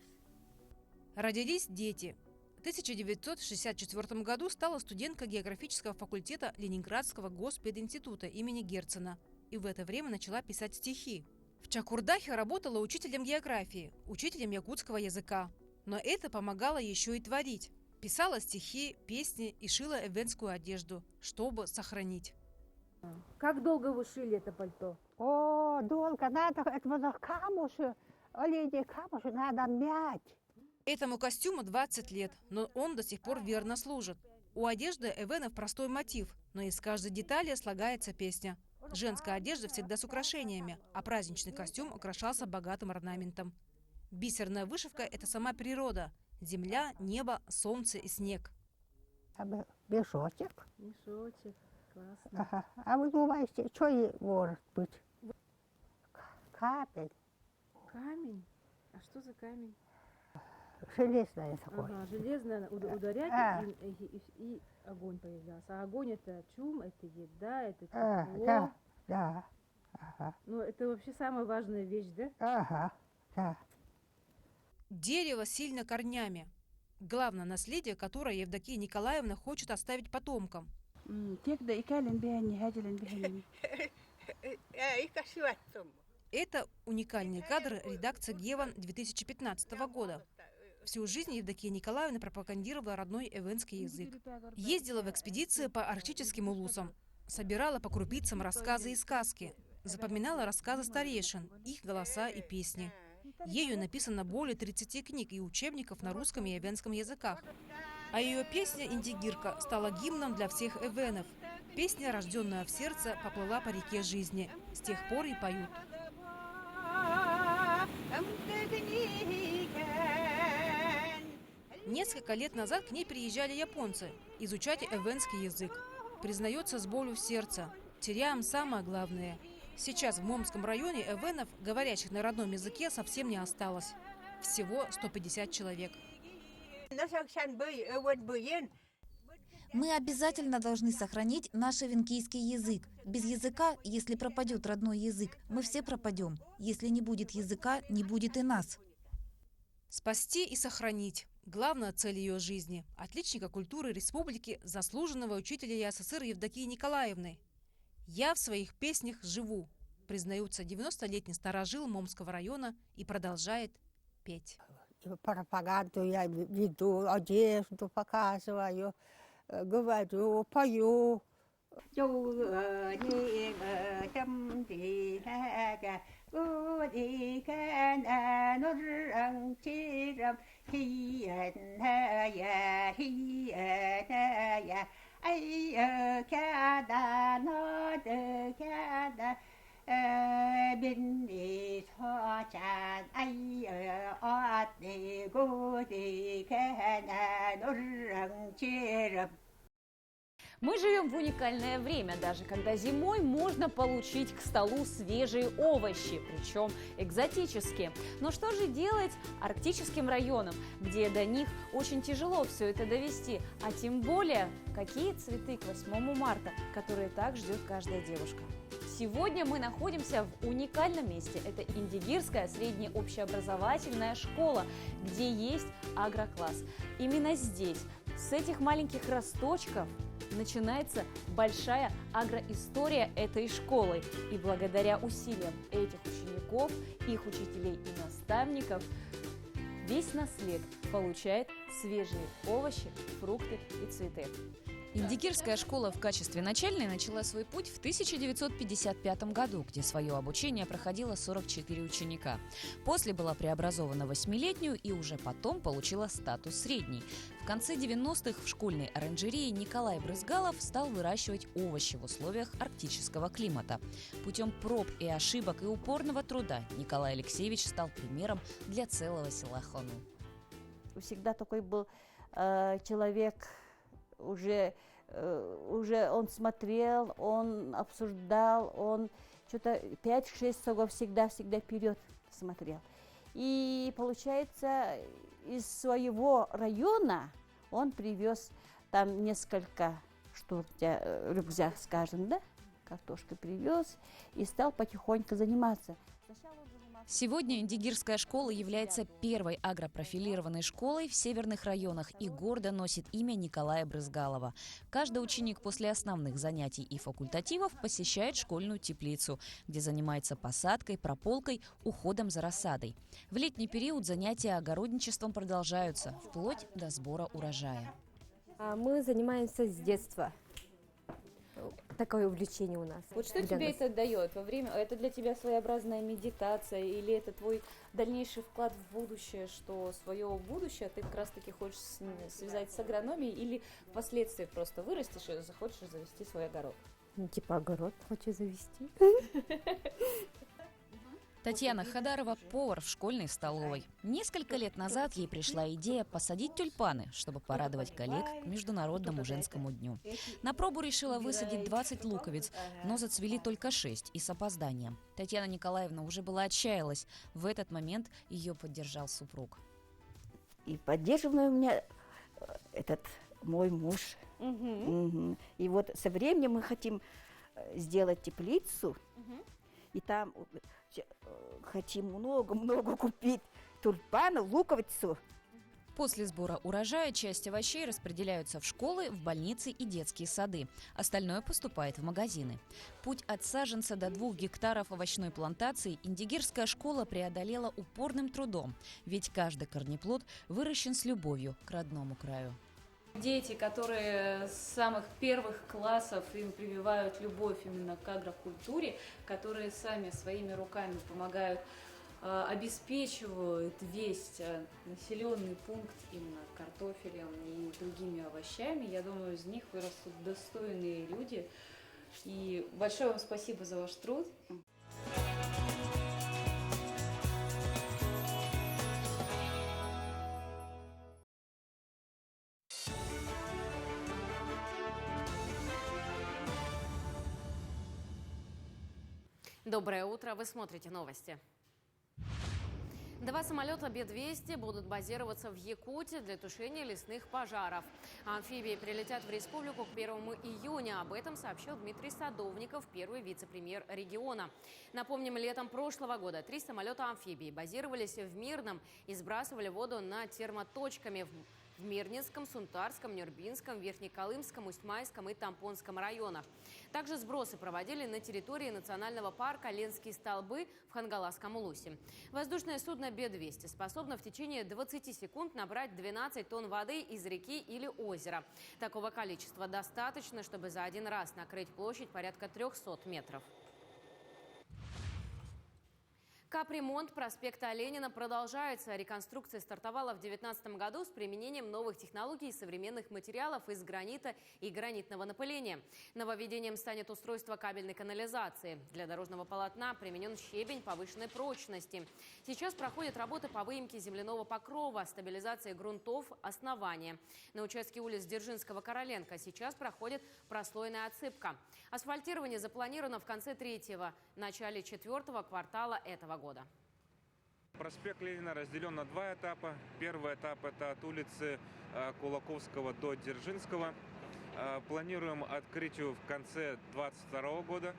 Speaker 3: Родились дети. В 1964 году стала студенткой географического факультета Ленинградского госпединститута имени Герцена. И в это время начала писать стихи. В Чакурдахе работала учителем географии, учителем якутского языка. Но это помогало еще и творить. Писала стихи, песни и шила эвенскую одежду, чтобы сохранить.
Speaker 9: Как долго вы шили это пальто?
Speaker 20: О, долго. Надо, это камуши, оленей камуши надо мять.
Speaker 3: Этому костюму 20 лет, но он до сих пор верно служит. У одежды эвенов простой мотив, но из каждой детали слагается песня. Женская одежда всегда с украшениями, а праздничный костюм украшался богатым орнаментом. Бисерная вышивка – это сама природа. Земля, небо, солнце и снег.
Speaker 20: Мешочек.
Speaker 9: Мешочек, классно.
Speaker 20: Ага. А вы думаете, что может быть? Камень.
Speaker 9: Камень? А что за камень?
Speaker 20: Железное такое.
Speaker 9: Ага, железное ударять и огонь появлялся. А огонь это чум, это еда, это тепло.
Speaker 20: Да. Ага.
Speaker 9: Ну, это вообще самая важная вещь, да?
Speaker 20: Ага, да.
Speaker 3: Дерево сильно корнями. Главное наследие, которое Евдокия Николаевна хочет оставить потомкам. Это уникальные кадры редакции Геван 2015 года. Всю жизнь Евдокия Николаевна пропагандировала родной эвенский язык. Ездила в экспедиции по арктическим улусам. Собирала по крупицам рассказы и сказки. Запоминала рассказы старейшин, их голоса и песни. Ею написано более 30 книг и учебников на русском и эвенском языках. А ее песня «Индигирка» стала гимном для всех эвенов. Песня, рожденная в сердце, поплыла по реке жизни. С тех пор и поют. Несколько лет назад к ней приезжали японцы изучать эвенский язык. Признается с болью в сердце. Теряем самое главное. Сейчас в Момском районе эвенов, говорящих на родном языке, совсем не осталось. Всего 150 человек.
Speaker 21: Мы обязательно должны сохранить наш эвенкийский язык. Без языка, если пропадет родной язык, мы все пропадем. Если не будет языка, не будет и нас.
Speaker 3: Спасти и сохранить – главная цель ее жизни. Отличника культуры республики, заслуженного учителя СССР Евдокии Николаевны. «Я в своих песнях живу», признается 90-летний старожил Момского района и продолжает петь.
Speaker 20: Пропаганду я веду, одежду показываю, говорю, пою.
Speaker 1: Мы живем в уникальное время, даже когда зимой можно получить к столу свежие овощи, причем экзотические. Но что же делать арктическим районам, где до них очень тяжело все это довести, а тем более, какие цветы к 8 марта, которые так ждет каждая девушка. Сегодня мы находимся в уникальном месте. Это Индигирская средняя общеобразовательная школа, где есть агрокласс. Именно здесь, с этих маленьких росточков, начинается большая агроистория этой школы. И благодаря усилиям этих учеников, их учителей и наставников, весь наслед получает свежие овощи, фрукты и цветы.
Speaker 22: Индигирская школа в качестве начальной начала свой путь в 1955 году, где свое обучение проходило 44 ученика. После была преобразована в 8-летнюю и уже потом получила статус средней. В конце 90-х в школьной оранжерее Николай Брызгалов стал выращивать овощи в условиях арктического климата. Путем проб и ошибок и упорного труда Николай Алексеевич стал примером для целого села Хону.
Speaker 6: Всегда такой был человек, уже он смотрел, он обсуждал, он что-то 5-6 шагов всегда вперед смотрел. И получается, из своего района он привез там несколько штук, рюкзак, скажем, да, картошки привез и стал потихоньку заниматься.
Speaker 22: Сегодня Индигирская школа является первой агропрофилированной школой в северных районах и гордо носит имя Николая Брызгалова. Каждый ученик после основных занятий и факультативов посещает школьную теплицу, где занимается посадкой, прополкой, уходом за рассадой. В летний период занятия огородничеством продолжаются, вплоть до сбора урожая.
Speaker 23: Мы занимаемся с детства. Такое увлечение у нас.
Speaker 1: Вот что тебе это дает во время? Это для тебя своеобразная медитация или это твой дальнейший вклад в будущее, что свое будущее ты как раз-таки хочешь связать с агрономией или впоследствии просто вырастешь и захочешь завести свой огород?
Speaker 23: Типа огород хочу завести.
Speaker 22: Татьяна Хадарова – повар в школьной столовой. Несколько лет назад ей пришла идея посадить тюльпаны, чтобы порадовать коллег к Международному женскому дню. На пробу решила высадить 20 луковиц, но зацвели только 6 и с опозданием. Татьяна Николаевна уже была отчаялась. В этот момент ее поддержал супруг.
Speaker 6: И поддерживает меня этот мой муж. И вот со временем мы хотим сделать теплицу, и там хотим много-много купить тюльпанов, луковицу.
Speaker 22: После сбора урожая часть овощей распределяются в школы, в больницы и детские сады. Остальное поступает в магазины. Путь от саженца до 2 гектаров овощной плантации Индигирская школа преодолела упорным трудом. Ведь каждый корнеплод выращен с любовью к родному краю.
Speaker 1: Дети, которые с самых первых классов им прививают любовь именно к агрокультуре, которые сами своими руками помогают, обеспечивают весь населенный пункт именно картофелем и другими овощами. Я думаю, из них вырастут достойные люди. И большое вам спасибо за ваш труд.
Speaker 13: Доброе утро, вы смотрите новости. 2 самолета Б-200 будут базироваться в Якутии для тушения лесных пожаров. Амфибии прилетят в республику к 1 июня. Об этом сообщил Дмитрий Садовников, первый вице-премьер региона. Напомним, летом прошлого года 3 самолета амфибии базировались в Мирном и сбрасывали воду на термоточками в Мирнинском, Сунтарском, Нюрбинском, Верхнеколымском, Усть-Майском и Тампонском районах. Также сбросы проводили на территории национального парка Ленские столбы в Хангаласском улусе. Воздушное судно Б-200 способно в течение 20 секунд набрать 12 тонн воды из реки или озера. Такого количества достаточно, чтобы за один раз накрыть площадь порядка 300 метров. Капремонт проспекта Ленина продолжается. Реконструкция стартовала в 2019 году с применением новых технологий и современных материалов из гранита и гранитного напыления. Нововведением станет устройство кабельной канализации. Для дорожного полотна применен щебень повышенной прочности. Сейчас проходят работы по выемке земляного покрова, стабилизации грунтов основания. На участке улиц Дзержинского-Короленко сейчас проходит прослойная отсыпка. Асфальтирование запланировано в конце 3-го, начале 4-го квартала этого года.
Speaker 4: Проспект Ленина разделен на 2 этапа. Первый этап – это от улицы Кулаковского до Дзержинского. Планируем открытие в конце 2022 года.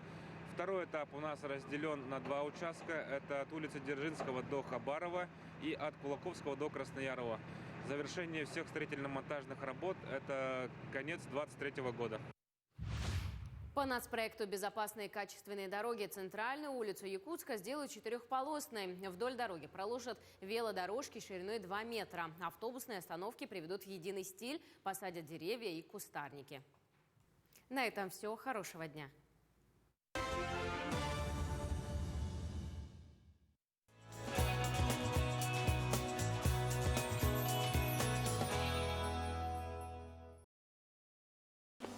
Speaker 4: Второй этап у нас разделен на 2 участка. Это от улицы Дзержинского до Хабарова и от Кулаковского до Красноярова. Завершение всех строительно-монтажных работ – это конец 2023 года.
Speaker 13: По нацпроекту «Безопасные и качественные дороги» центральную улицу Якутска сделают 4-полосной. Вдоль дороги проложат велодорожки шириной 2 метра. Автобусные остановки приведут в единый стиль, посадят деревья и кустарники. На этом все. Хорошего дня.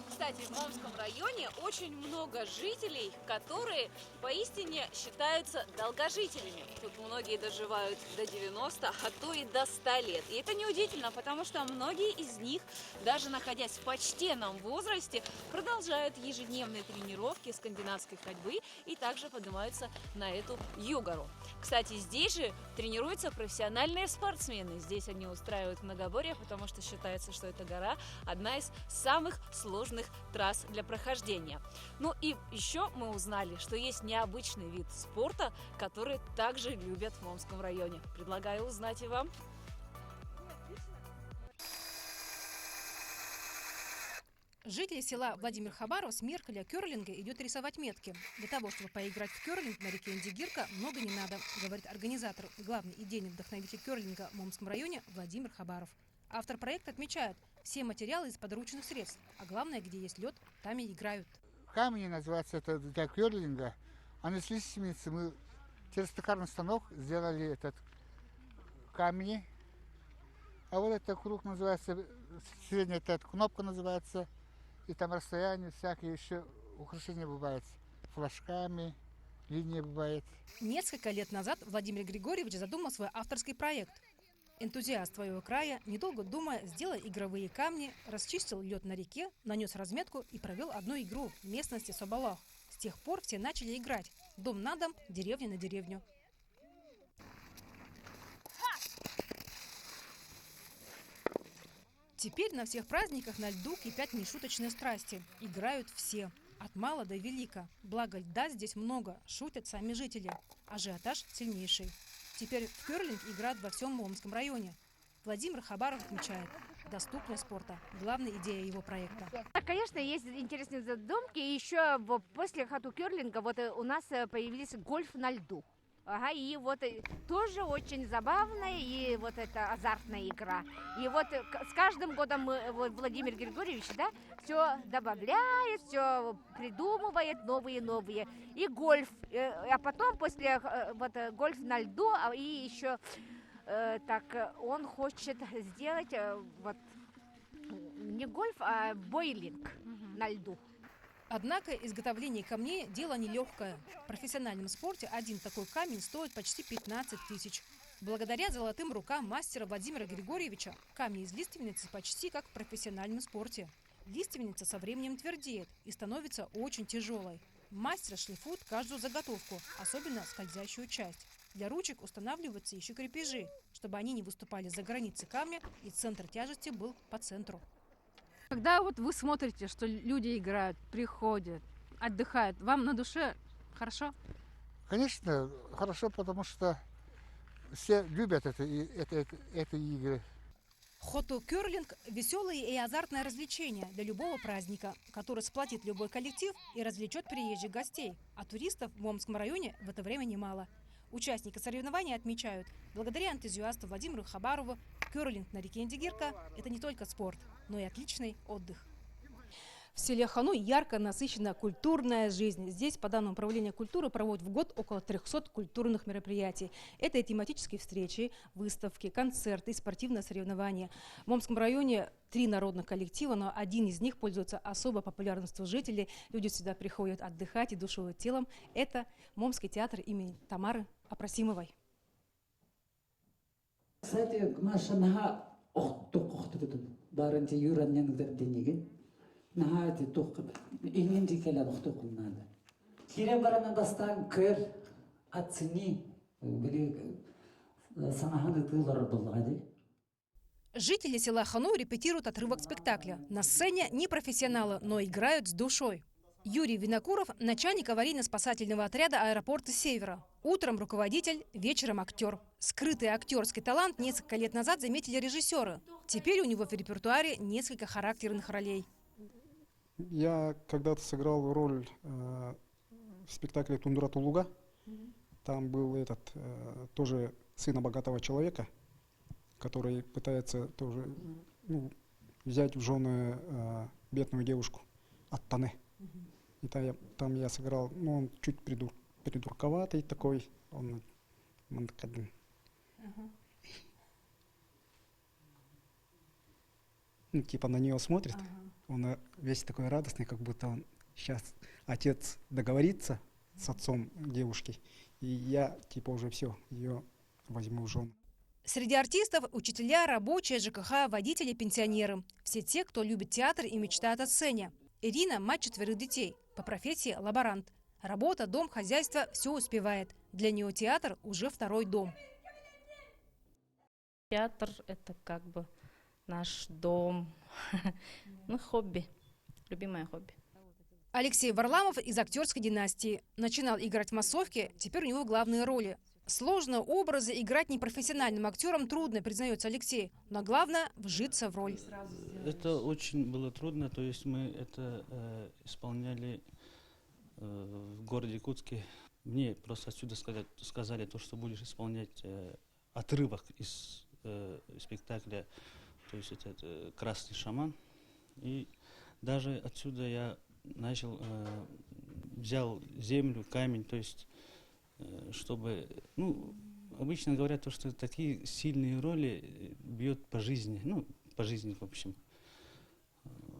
Speaker 1: Кстати, в Момском районе очень много жителей, которые поистине считаются долгожителями. Тут многие доживают до 90, а то и до 100 лет. И это неудивительно, потому что многие из них, даже находясь в почтенном возрасте, продолжают ежедневные тренировки скандинавской ходьбы и также поднимаются на эту Югору. Кстати, здесь же тренируются профессиональные спортсмены. Здесь они устраивают многоборье, потому что считается, что эта гора одна из самых сложных трасс для прохождения. Ну и еще мы узнали, что есть необычный вид спорта, который также любят в Момском районе. Предлагаю узнать и вам.
Speaker 3: Жители села Владимир Хабаров с Меркеля керлинга идет рисовать метки. Для того, чтобы поиграть в керлинг на реке Индигирка, много не надо, говорит организатор, главный идейный вдохновитель керлинга в Момском районе Владимир Хабаров. Автор проекта отмечает, все материалы из подручных средств, а главное, где есть лед, там и играют.
Speaker 5: Камни называется это для керлинга, а на лиственнице мы через токарный станок сделали этот камни. А вот этот круг называется, средняя эта кнопка называется, и там расстояние, всякие еще украшения бывают, флажками, линия бывает.
Speaker 3: Несколько лет назад Владимир Григорьевич задумал свой авторский проект. Энтузиаст своего края, недолго думая, сделал игровые камни, расчистил лед на реке, нанес разметку и провел одну игру в местности Соболах. С тех пор все начали играть. Дом на дом, деревня на деревню. Теперь на всех праздниках на льду кипят нешуточные страсти. Играют все. От мала до велика. Благо льда здесь много, шутят сами жители. Ажиотаж сильнейший. Теперь в керлинг играют во всем Момском районе. Владимир Хабаров отмечает, доступность спорта – главная идея его проекта.
Speaker 7: Конечно, есть интересные задумки. И еще после хату керлинга у нас появились гольф на льду. Ага, и тоже очень забавная и это азартная игра. И с каждым годом Владимир Григорьевич, все добавляет, все придумывает новые. И гольф. А потом после гольф на льду, и еще он хочет сделать не гольф, а бойлинг на льду.
Speaker 3: Однако изготовление камней – дело нелегкое. В профессиональном спорте один такой камень стоит почти 15 тысяч. Благодаря золотым рукам мастера Владимира Григорьевича камни из лиственницы почти как в профессиональном спорте. Лиственница со временем твердеет и становится очень тяжелой. Мастер шлифует каждую заготовку, особенно скользящую часть. Для ручек устанавливаются еще крепежи, чтобы они не выступали за границей камня и центр тяжести был по центру.
Speaker 9: Когда вот вы смотрите, что люди играют, приходят, отдыхают, вам на душе хорошо?
Speaker 5: Конечно, хорошо, потому что все любят эти игры.
Speaker 3: Хоту-керлинг – веселое и азартное развлечение для любого праздника, который сплотит любой коллектив и развлечет приезжих гостей. А туристов в Момском районе в это время немало. Участники соревнований отмечают, благодаря энтузиасту Владимиру Хабарову, керлинг на реке Индигирка – это не только спорт, но и отличный отдых.
Speaker 9: В селе Хану ярко насыщена культурная жизнь. Здесь, по данным управления культуры, проводят в год около 300 культурных мероприятий. Это и тематические встречи, выставки, концерты, спортивные соревнования. В Момском районе 3 народных коллектива, но один из них пользуется особой популярностью жителей. Люди сюда приходят отдыхать и душой, и телом. Это Момский театр имени Тамары Апрасимовой.
Speaker 8: Кстати, машина Нахати тухкып, иненди келен ухтукун надо. Кире барана бастан көр, ацини, били санаханы тылар булгади.
Speaker 3: Жители села Хану репетируют отрывок спектакля. На сцене не профессионалы, но играют с душой. Юрий Винокуров – начальник аварийно-спасательного отряда аэропорта Севера. Утром руководитель, вечером актер. Скрытый актерский талант несколько лет назад заметили режиссеры. Теперь у него в репертуаре несколько характерных ролей.
Speaker 10: Я когда-то сыграл роль в спектакле «Тундра Тулуга». Там был тоже сын богатого человека, который пытается тоже взять в жены бедную девушку от Таны. И там я сыграл, он чуть придурковатый такой, он типа на нее смотрит. Он весь такой радостный, как будто он сейчас отец договорится с отцом девушки, и я типа уже все, ее возьму в жены.
Speaker 3: Среди артистов – учителя, рабочие, ЖКХ, водители, пенсионеры. Все те, кто любит театр и мечтает о сцене. Ирина – мать 4 детей, по профессии лаборант. Работа, дом, хозяйство – все успевает. Для нее театр уже 2-й дом.
Speaker 11: Театр – это как бы наш дом, хобби, любимое хобби.
Speaker 3: Алексей Варламов из актерской династии. Начинал играть в массовке, теперь у него главные роли. Сложные образы играть непрофессиональным актерам трудно, признается Алексей. Но главное – вжиться в роль.
Speaker 24: Это очень было трудно, то есть мы это исполняли в городе Якутске. Мне просто отсюда сказали, что будешь исполнять отрывок из спектакля, то есть это «Красный шаман». И даже отсюда я взял землю, камень, то есть чтобы, обычно говорят, что такие сильные роли бьет по жизни, в общем.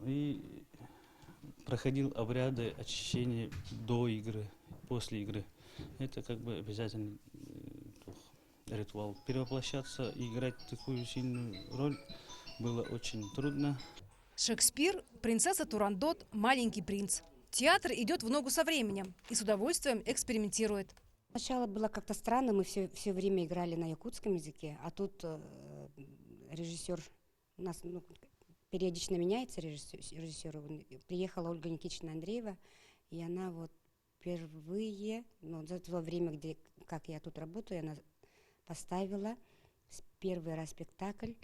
Speaker 24: И проходил обряды очищения до игры, после игры. Это как бы обязательный ритуал. Перевоплощаться и играть такую сильную роль было очень трудно.
Speaker 3: Шекспир, принцесса Турандот, маленький принц. Театр идет в ногу со временем и с удовольствием экспериментирует.
Speaker 25: Сначала было как-то странно, мы все время играли на якутском языке, а тут режиссер, у нас периодично меняется режиссер. Приехала Ольга Никитична Андреева, и она вот впервые, за то время, как я тут работаю, она поставила первый раз спектакль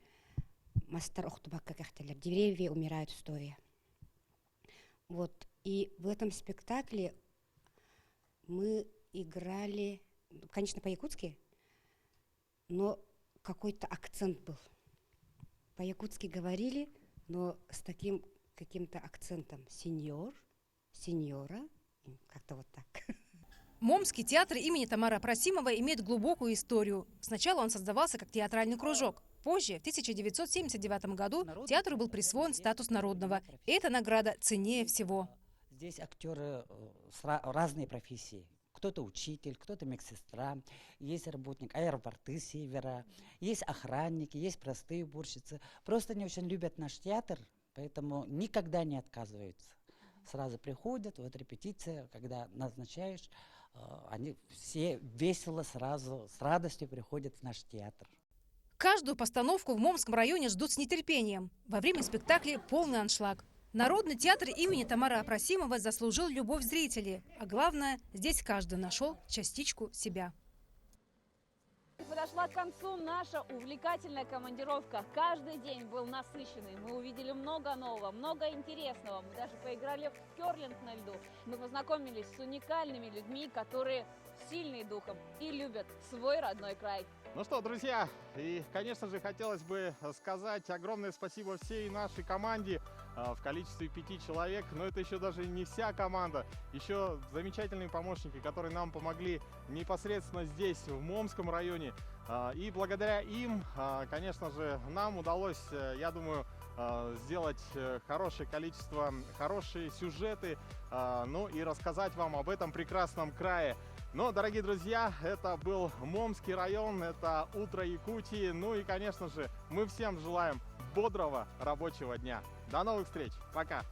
Speaker 25: «Мастер Охтубакка Кахтелер. Деревья умирают, история». Вот, и в этом спектакле мы играли, конечно, по-якутски, но какой-то акцент был. По-якутски говорили, но с таким каким-то акцентом. Сеньор, сеньора, как-то вот так.
Speaker 3: Момский театр имени Тамары Апрасимовой имеет глубокую историю. Сначала он создавался как театральный кружок. Позже, в 1979 году, театру был присвоен статус народного. И эта награда ценнее всего.
Speaker 26: Здесь актеры разные профессии. Кто-то учитель, кто-то медсестра, есть работник аэропорты Севера, есть охранники, есть простые уборщицы. Просто они очень любят наш театр, поэтому никогда не отказываются. сразу приходят, вот репетиция, когда назначаешь, они все весело сразу, с радостью приходят в наш театр.
Speaker 3: Каждую постановку в Момском районе ждут с нетерпением. Во время спектакля полный аншлаг. Народный театр имени Тамары Апрасимовой заслужил любовь зрителей. А главное, здесь каждый нашел частичку себя.
Speaker 1: Подошла к концу наша увлекательная командировка. Каждый день был насыщенный. Мы увидели много нового, много интересного. Мы даже поиграли в керлинг на льду. Мы познакомились с уникальными людьми, которые сильные духом и любят свой родной край.
Speaker 2: Ну что, друзья, и, конечно же, хотелось бы сказать огромное спасибо всей нашей команде в количестве 5 человек. Но это еще даже не вся команда. Еще замечательные помощники, которые нам помогли непосредственно здесь, в Момском районе. И благодаря им, конечно же, нам удалось, я думаю, сделать хорошее количество, хорошие сюжеты, ну и рассказать вам об этом прекрасном крае. Но, дорогие друзья, это был Момский район, это утро Якутии. Ну и, конечно же, мы всем желаем бодрого рабочего дня. До новых встреч. Пока.